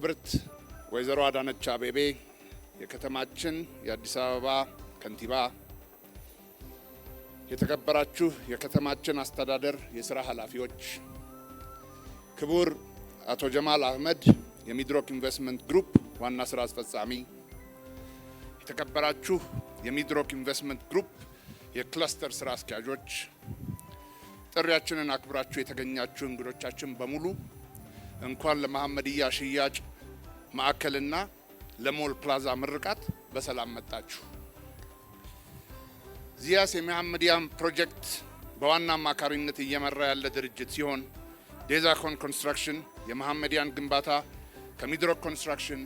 ክብርት ወይዘሮ አዳነች አቤቤ የከተማችን የአዲስ አበባ ከንቲባ፣ የተከበራችሁ የከተማችን አስተዳደር የሥራ ኃላፊዎች፣ ክቡር አቶ ጀማል አህመድ የሚድሮክ ኢንቨስትመንት ግሩፕ ዋና ሥራ አስፈጻሚ፣ የተከበራችሁ የሚድሮክ ኢንቨስትመንት ግሩፕ የክለስተር ሥራ አስኪያጆች፣ ጥሪያችንን አክብራችሁ የተገኛችሁ እንግዶቻችን በሙሉ እንኳን ለመሐመድያ ሽያጭ ማዕከልና ለሞል ፕላዛ ምርቃት በሰላም መጣችሁ። ዚያስ የመሐመድያን ፕሮጀክት በዋና አማካሪነት እየመራ ያለ ድርጅት ሲሆን ዴዛኮን ኮንስትራክሽን የመሐመድያን ግንባታ ከሚድሮክ ኮንስትራክሽን፣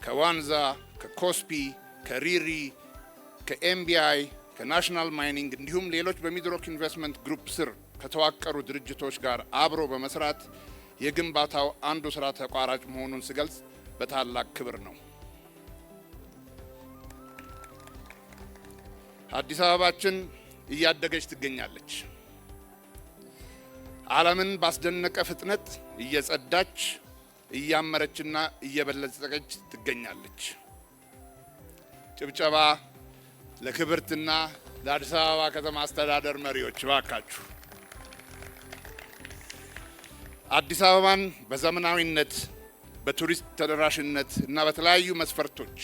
ከዋንዛ፣ ከኮስፒ፣ ከሪሪ፣ ከኤምቢአይ፣ ከናሽናል ማይኒንግ እንዲሁም ሌሎች በሚድሮክ ኢንቨስትመንት ግሩፕ ስር ከተዋቀሩ ድርጅቶች ጋር አብሮ በመስራት የግንባታው አንዱ ስራ ተቋራጭ መሆኑን ስገልጽ በታላቅ ክብር ነው። አዲስ አበባችን እያደገች ትገኛለች። ዓለምን ባስደነቀ ፍጥነት እየጸዳች እያመረችና እየበለጸገች ትገኛለች። ጭብጨባ ለክብርትና ለአዲስ አበባ ከተማ አስተዳደር መሪዎች ባካችሁ። አዲስ አበባን በዘመናዊነት በቱሪስት ተደራሽነት እና በተለያዩ መስፈርቶች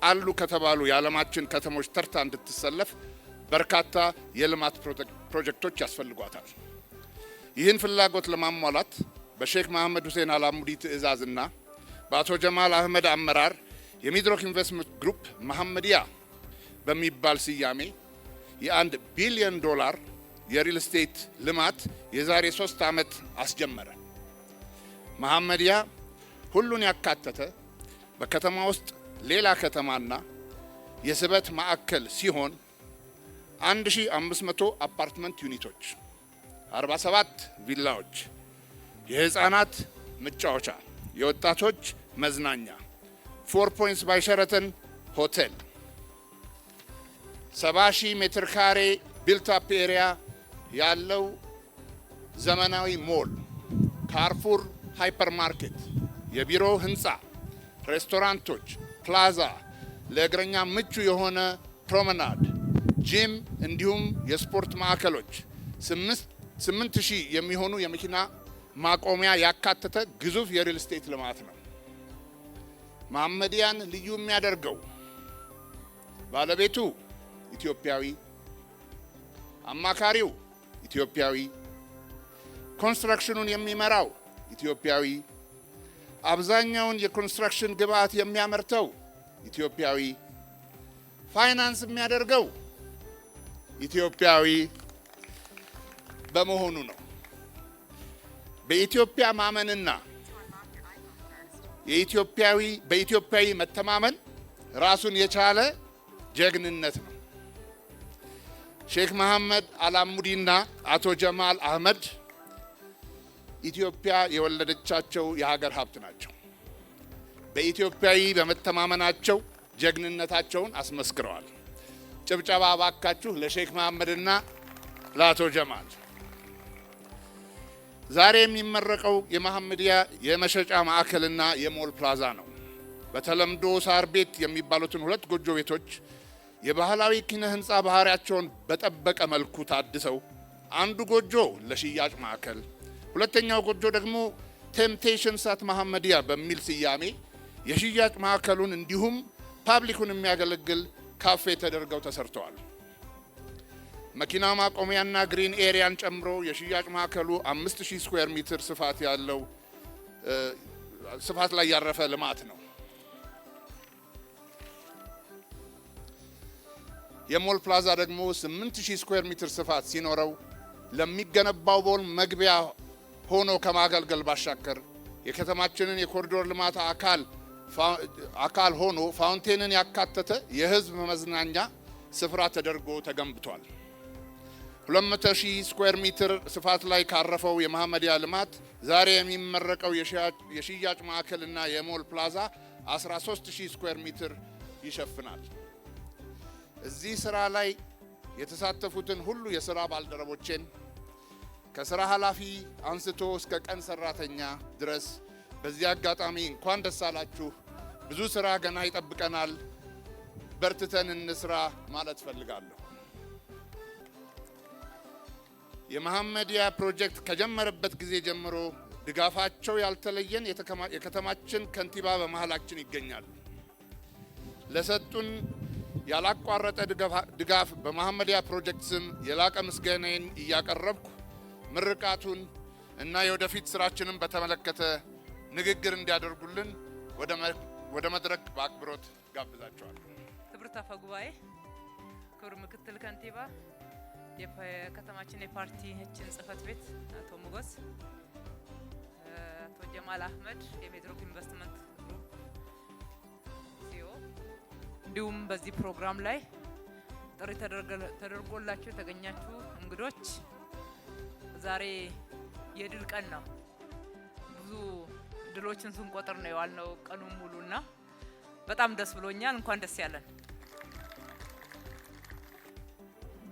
አሉ ከተባሉ የዓለማችን ከተሞች ተርታ እንድትሰለፍ በርካታ የልማት ፕሮጀክቶች ያስፈልጓታል። ይህን ፍላጎት ለማሟላት በሼክ መሐመድ ሁሴን አላሙዲ ትዕዛዝና በአቶ ጀማል አህመድ አመራር የሚድሮክ ኢንቨስትመንት ግሩፕ መሐመድያ በሚባል ስያሜ የ1 ቢሊዮን ዶላር የሪል ስቴት ልማት የዛሬ 3 ዓመት አስጀመረ። መሐመድያ ሁሉን ያካተተ በከተማ ውስጥ ሌላ ከተማና የስበት ማዕከል ሲሆን 1500 አፓርትመንት ዩኒቶች፣ 47 ቪላዎች፣ የህፃናት መጫወቻ፣ የወጣቶች መዝናኛ፣ 4 ፖይንትስ ባይ ሸረተን ሆቴል፣ 70,000 ሜትር ካሬ ቢልት አፕ ኤሪያ ያለው ዘመናዊ ሞል፣ ካርፉር ሃይፐር ማርኬት፣ የቢሮ ህንፃ፣ ሬስቶራንቶች፣ ፕላዛ፣ ለእግረኛ ምቹ የሆነ ፕሮመናድ፣ ጂም እንዲሁም የስፖርት ማዕከሎች፣ 8,000 የሚሆኑ የመኪና ማቆሚያ ያካተተ ግዙፍ የሪል ስቴት ልማት ነው። መሐመድያን ልዩ የሚያደርገው ባለቤቱ ኢትዮጵያዊ፣ አማካሪው ኢትዮጵያዊ፣ ኮንስትራክሽኑን የሚመራው ኢትዮጵያዊ፣ አብዛኛውን የኮንስትራክሽን ግብአት የሚያመርተው ኢትዮጵያዊ፣ ፋይናንስ የሚያደርገው ኢትዮጵያዊ በመሆኑ ነው። በኢትዮጵያ ማመንና በኢትዮጵያዊ መተማመን ራሱን የቻለ ጀግንነት ነው። ሼክ መሐመድ አላሙዲና አቶ ጀማል አህመድ ኢትዮጵያ የወለደቻቸው የሀገር ሀብት ናቸው። በኢትዮጵያዊ በመተማመናቸው ጀግንነታቸውን አስመስክረዋል። ጭብጨባ ባካችሁ ለሼክ መሐመድና ለአቶ ጀማል። ዛሬ የሚመረቀው የመሐመድያ የመሸጫ ማዕከልና የሞል ፕላዛ ነው። በተለምዶ ሳር ቤት የሚባሉትን 2 ጎጆ ቤቶች የባህላዊ ኪነ ህንፃ ባህሪያቸውን በጠበቀ መልኩ ታድሰው አንዱ ጎጆ ለሽያጭ ማዕከል፣ ሁለተኛው ጎጆ ደግሞ ቴምፕቴሽንስ አት መሐመድያ በሚል ስያሜ የሽያጭ ማዕከሉን እንዲሁም ፓብሊኩን የሚያገለግል ካፌ ተደርገው ተሰርተዋል። መኪና ማቆሚያና ግሪን ኤሪያን ጨምሮ የሽያጭ ማዕከሉ 5000 ስኩዌር ሜትር ስፋት ያለው ስፋት ላይ ያረፈ ልማት ነው። የሞል ፕላዛ ደግሞ 8000 ስኩዌር ሜትር ስፋት ሲኖረው ለሚገነባው ቦል መግቢያ ሆኖ ከማገልገል ባሻገር የከተማችንን የኮሪዶር ልማት አካል ሆኖ ፋውንቴንን ያካተተ የህዝብ መዝናኛ ስፍራ ተደርጎ ተገንብቷል። 200,000 ስኩዌር ሜትር ስፋት ላይ ካረፈው የመሐመድያ ልማት ዛሬ የሚመረቀው የሽያጭ ማዕከልና የሞል ፕላዛ 13,000 ስኩዌር ሜትር ይሸፍናል። እዚህ ስራ ላይ የተሳተፉትን ሁሉ የሥራ ባልደረቦቼን ከሥራ ኃላፊ አንስቶ እስከ ቀን ሰራተኛ ድረስ በዚህ አጋጣሚ እንኳን ደስ አላችሁ። ብዙ ስራ ገና ይጠብቀናል። በርትተን እንስራ ማለት ፈልጋለሁ። የመሐመዲያ ፕሮጀክት ከጀመረበት ጊዜ ጀምሮ ድጋፋቸው ያልተለየን የከተማችን ከንቲባ በመሃላችን ይገኛሉ። ለሰጡን ያላቋረጠ ድጋፍ በመሐመዲያ ፕሮጀክት ስም የላቀ ምስጋናዬን እያቀረብኩ ምርቃቱን እና የወደፊት ስራችንን በተመለከተ ንግግር እንዲያደርጉልን ወደ መድረክ በአክብሮት ጋብዛቸዋለሁ። ክብርት አፈ ጉባኤ፣ ክብር ምክትል ከንቲባ፣ የከተማችን የፓርቲያችን ጽህፈት ቤት አቶ ሞገስ፣ አቶ ጀማል አህመድ የሜድሮክ ኢንቨስትመንት ግሩፕ ሲኦ፣ እንዲሁም በዚህ ፕሮግራም ላይ ጥሪ ተደርጎላችሁ የተገኛችሁ እንግዶች፣ ዛሬ የድል ቀን ነው። ብዙ ድሎችን ስንቆጥር ነው የዋልነው ቀኑን ሙሉና በጣም ደስ ብሎኛል። እንኳን ደስ ያለን።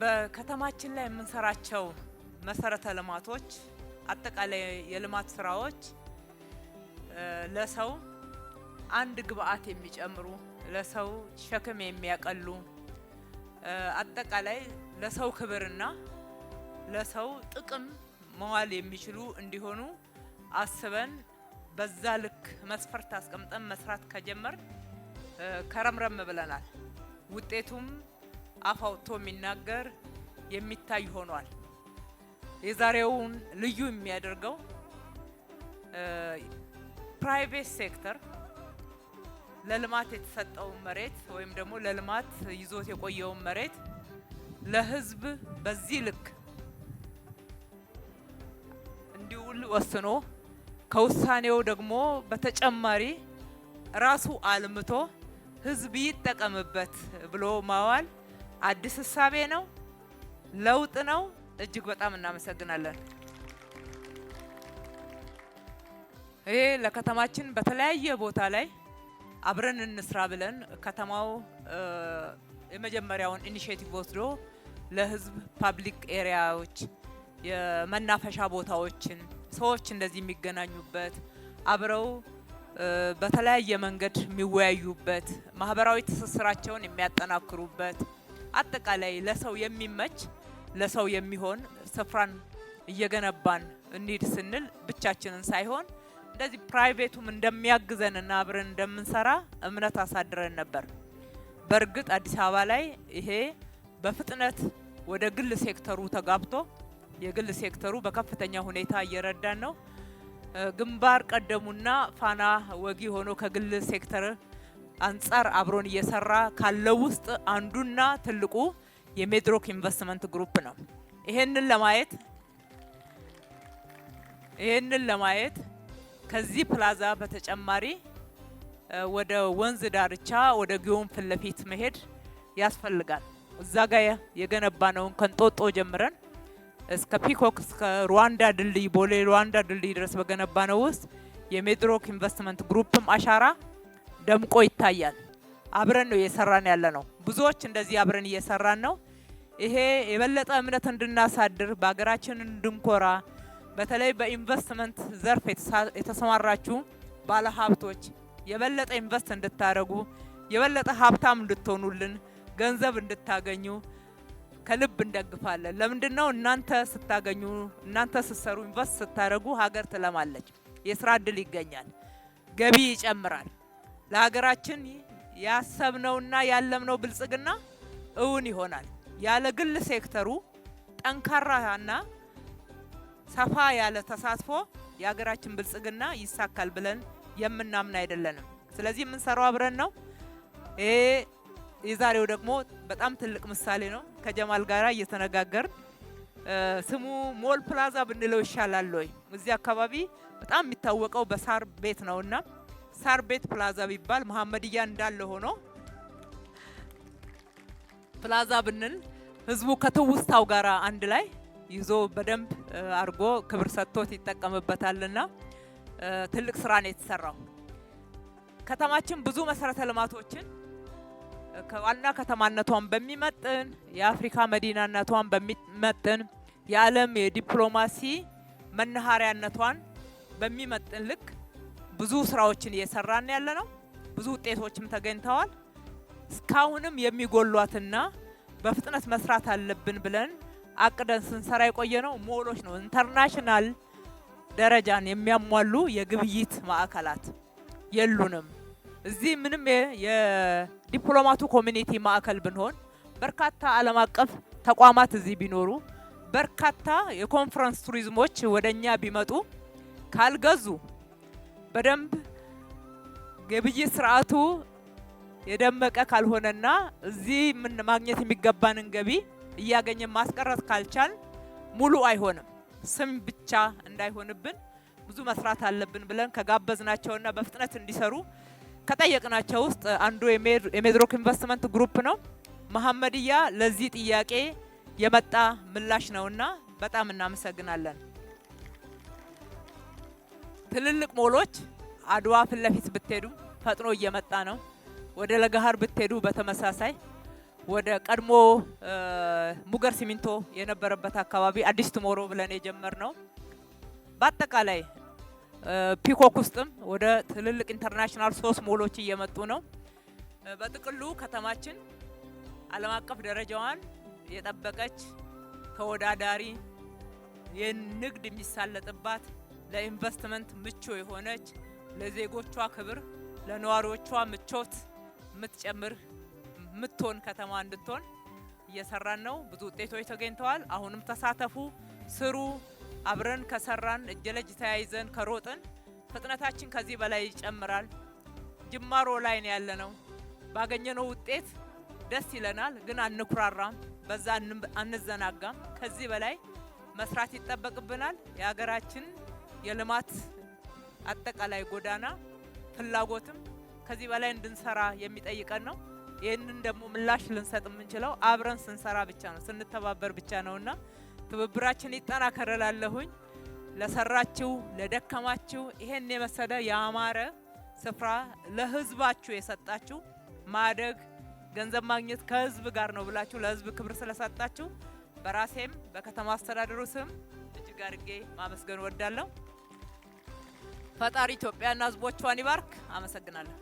በከተማችን ላይ የምንሰራቸው መሰረተ ልማቶች፣ አጠቃላይ የልማት ስራዎች ለሰው አንድ ግብአት የሚጨምሩ፣ ለሰው ሸክም የሚያቀሉ፣ አጠቃላይ ለሰው ክብርና ለሰው ጥቅም መዋል የሚችሉ እንዲሆኑ አስበን በዛ ልክ መስፈርት አስቀምጠን መስራት ከጀመር ከረምረም ብለናል። ውጤቱም አፍ አውጥቶ የሚናገር የሚታይ ሆኗል። የዛሬውን ልዩ የሚያደርገው ፕራይቬት ሴክተር ለልማት የተሰጠውን መሬት ወይም ደግሞ ለልማት ይዞት የቆየውን መሬት ለህዝብ በዚህ ልክ እንዲውል ወስኖ ከውሳኔው ደግሞ በተጨማሪ ራሱ አልምቶ ህዝብ ይጠቀምበት ብሎ ማዋል አዲስ ሀሳቤ ነው፣ ለውጥ ነው። እጅግ በጣም እናመሰግናለን። ይሄ ለከተማችን በተለያየ ቦታ ላይ አብረን እንስራ ብለን ከተማው የመጀመሪያውን ኢኒሼቲቭ ወስዶ ለህዝብ ፓብሊክ ኤሪያዎች፣ የመናፈሻ ቦታዎችን ሰዎች እንደዚህ የሚገናኙበት አብረው በተለያየ መንገድ የሚወያዩበት ማህበራዊ ትስስራቸውን የሚያጠናክሩበት አጠቃላይ ለሰው የሚመች ለሰው የሚሆን ስፍራን እየገነባን እንሂድ ስንል ብቻችንን ሳይሆን እንደዚህ ፕራይቬቱም እንደሚያግዘንና አብረን እንደምንሰራ እምነት አሳድረን ነበር። በእርግጥ አዲስ አበባ ላይ ይሄ በፍጥነት ወደ ግል ሴክተሩ ተጋብቶ የግል ሴክተሩ በከፍተኛ ሁኔታ እየረዳን ነው። ግንባር ቀደሙና ፋና ወጊ ሆኖ ከግል ሴክተር አንጻር አብሮን እየሰራ ካለው ውስጥ አንዱና ትልቁ የሜድሮክ ኢንቨስትመንት ግሩፕ ነው። ይሄንን ለማየት ከዚህ ፕላዛ በተጨማሪ ወደ ወንዝ ዳርቻ ወደ ጊዮን ፊት ለፊት መሄድ ያስፈልጋል። እዛ ጋር የገነባነውን ከንጦጦ ጀምረን እስከ ፒኮክ እስከ ሩዋንዳ ድልድይ ቦሌ ሩዋንዳ ድልድይ ድረስ በገነባነው ውስጥ የሜድሮክ ኢንቨስትመንት ግሩፕም አሻራ ደምቆ ይታያል። አብረን ነው እየሰራን ያለ ነው። ብዙዎች እንደዚህ አብረን እየሰራን ነው። ይሄ የበለጠ እምነት እንድናሳድር በሀገራችን እንድንኮራ በተለይ በኢንቨስትመንት ዘርፍ የተሰማራችሁ ባለሀብቶች የበለጠ ኢንቨስት እንድታረጉ የበለጠ ሀብታም እንድትሆኑልን ገንዘብ እንድታገኙ ከልብ እንደግፋለን። ለምንድነው እናንተ ስታገኙ እናንተ ስትሰሩ ኢንቨስት ስታረጉ ሀገር ትለማለች፣ የስራ እድል ይገኛል፣ ገቢ ይጨምራል። ለሀገራችን ያሰብነውና ያለምነው ብልጽግና እውን ይሆናል። ያለ ግል ሴክተሩ ጠንካራና ሰፋ ያለ ተሳትፎ የሀገራችን ብልጽግና ይሳካል ብለን የምናምን አይደለንም። ስለዚህ የምንሰራው አብረን ነው። የዛሬው ደግሞ በጣም ትልቅ ምሳሌ ነው። ከጀማል ጋራ እየተነጋገርን ስሙ ሞል ፕላዛ ብንለው ይሻላል ወይ? እዚህ አካባቢ በጣም የሚታወቀው በሳር ቤት ነውና ሳር ቤት ፕላዛ ቢባል መሐመዲያ እንዳለ ሆኖ ፕላዛ ብንል ህዝቡ ከትውስታው ጋራ አንድ ላይ ይዞ በደንብ አርጎ ክብር ሰጥቶት ይጠቀምበታልና ትልቅ ስራ ነው የተሰራው። ከተማችን ብዙ መሰረተ ልማቶችን ከዋና ከተማነቷን በሚመጥን የአፍሪካ መዲናነቷን በሚመጥን የዓለም የዲፕሎማሲ መናኸሪያነቷን በሚመጥን ልክ ብዙ ስራዎችን እየሰራን ያለ ነው። ብዙ ውጤቶችም ተገኝተዋል። እስካሁንም የሚጎሏትና በፍጥነት መስራት አለብን ብለን አቅደን ስንሰራ የቆየ ነው ሞሎች ነው። ኢንተርናሽናል ደረጃን የሚያሟሉ የግብይት ማዕከላት የሉንም። እዚህ ምንም የዲፕሎማቱ ኮሚኒቲ ማዕከል ብንሆን በርካታ ዓለም አቀፍ ተቋማት እዚህ ቢኖሩ በርካታ የኮንፈረንስ ቱሪዝሞች ወደኛ ቢመጡ ካልገዙ በደንብ ግብይት ስርዓቱ የደመቀ ካልሆነና እዚህ ምን ማግኘት የሚገባንን ገቢ እያገኘን ማስቀረት ካልቻል ሙሉ አይሆንም። ስም ብቻ እንዳይሆንብን ብዙ መስራት አለብን ብለን ከጋበዝናቸውና በፍጥነት እንዲሰሩ ከጠየቅናቸው ውስጥ አንዱ የሜድሮክ ኢንቨስትመንት ግሩፕ ነው። መሐመድያ ለዚህ ጥያቄ የመጣ ምላሽ ነውና በጣም እናመሰግናለን። ትልልቅ ሞሎች አድዋ ፊት ለፊት ብትሄዱ ፈጥኖ እየመጣ ነው። ወደ ለገሃር ብትሄዱ በተመሳሳይ ወደ ቀድሞ ሙገር ሲሚንቶ የነበረበት አካባቢ አዲስ ቱሞሮ ብለን የጀመርነው በአጠቃላይ ፒኮክ ውስጥም ወደ ትልልቅ ኢንተርናሽናል 3 ሞሎች እየመጡ ነው። በጥቅሉ ከተማችን ዓለም አቀፍ ደረጃዋን የጠበቀች ተወዳዳሪ የንግድ የሚሳለጥባት ለኢንቨስትመንት ምቹ የሆነች ለዜጎቿ ክብር ለነዋሪዎቿ ምቾት የምትጨምር ምትሆን ከተማ እንድትሆን እየሰራን ነው። ብዙ ውጤቶች ተገኝተዋል። አሁንም ተሳተፉ፣ ስሩ። አብረን ከሰራን እጅ ለእጅ ተያይዘን ከሮጥን ፍጥነታችን ከዚህ በላይ ይጨምራል። ጅማሮ ላይ ነው ያለነው። ባገኘነው ውጤት ደስ ይለናል፣ ግን አንኩራራም፣ በዛ አንዘናጋም። ከዚህ በላይ መስራት ይጠበቅብናል። የሀገራችን የልማት አጠቃላይ ጎዳና ፍላጎትም ከዚህ በላይ እንድንሰራ የሚጠይቀን ነው። ይህንን ደግሞ ምላሽ ልንሰጥ የምንችለው አብረን ስንሰራ ብቻ ነው፣ ስንተባበር ብቻ ነውና ትብብራችን ይጠናከር እላለሁኝ። ለሰራችሁ ለደከማችሁ ይሄን የመሰለ ያማረ ስፍራ ለህዝባችሁ የሰጣችሁ ማደግ ገንዘብ ማግኘት ከህዝብ ጋር ነው ብላችሁ ለህዝብ ክብር ስለሰጣችሁ በራሴም በከተማ አስተዳደሩ ስም እጅግ አድርጌ ማመስገን ወዳለሁ። ፈጣሪ ኢትዮጵያና ህዝቦቿን ይባርክ። አመሰግናለሁ።